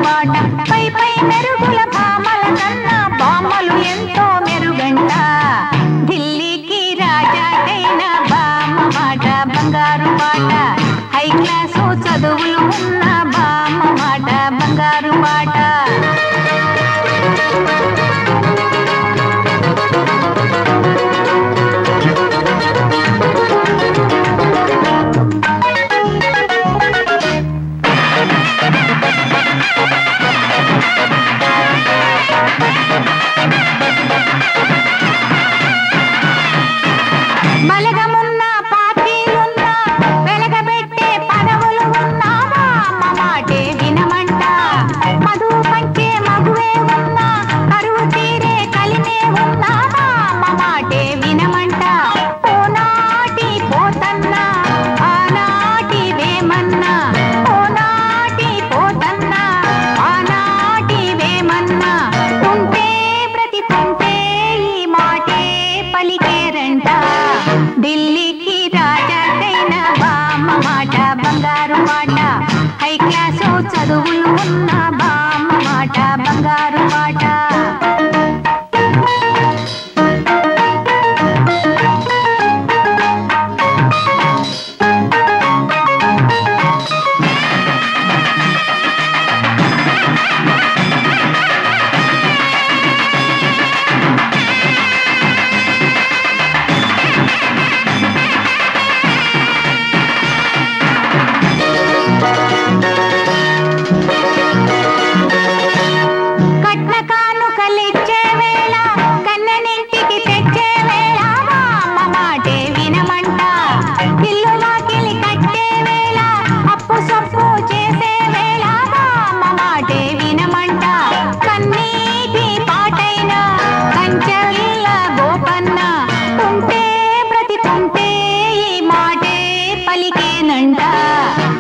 మాట పై పై మెరుగుల భామల కన్నా బామ్మలు ఎంతో మెరుగంట ఢిల్లీకి రాజాకైన బామ్మ మాట బంగారు మాట హై క్లాసు చదువులు ఉన్న బామ్మ మాట బంగారు మాట బలగమున్న పార్టీలున్న వెలగబెట్టే పదవులు ఉన్న బామ్మ మాటే వినమంట మధు పంచే మగువే ఉన్న కరువు తీరే కలిమే ఉన్న బామ్మ మాటే వినమంట ఓనాటి పోతన్న ఆనాటి వేమన్న ఓనాటి పోతన్న ఆనాటి వేమన్న ఉంటే బ్రతికుంటే ఈ మాటే పలికేరంట ఢిల్లీకి రాజాకైన బామ్మ మాట బంగారు మాట హై క్లాసు చదువులు ఉన్న బామ్మ మాట బంగారు మాట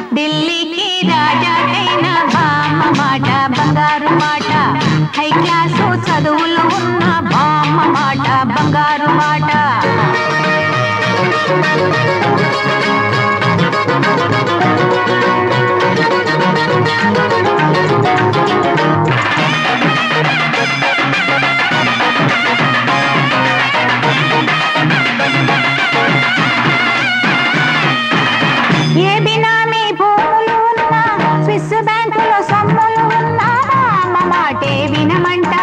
ఢిల్లీకి రాజాకైన బామ్మ మాట బంగారు మాట హై క్లాసు చదువులు ఉన్న బామ్మ మాట బంగారు మాట ఏ బినామీ భూములు ఉన్న స్విస్ బ్యాంకులో సొమ్ములు ఉన్న బామ్మ మాటే వినమంట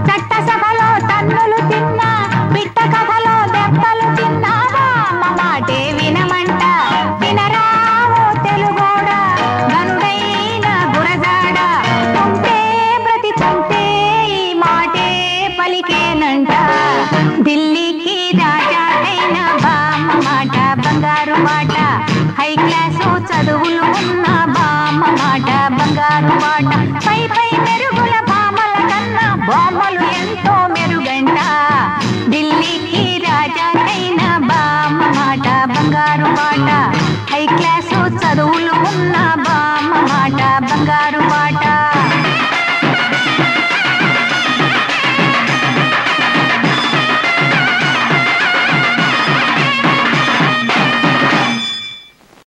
చట్టసభలో తన్నులు తిన్నా పిట్ట కథలో దెబ్బలు తిన్నా బామ్మ మాటే వినమంట వినరావో తెలుగోడా గనుడైన గురజాడ ఉంటే బ్రతికుంటే ఈ మాటే పలికేనంట ఢిల్లీకి రాజాకైన బామ్మ మాట బంగారు మాట హై క్లాసు చదువులు ఉన్న బామ్మ మాట బంగారు మాట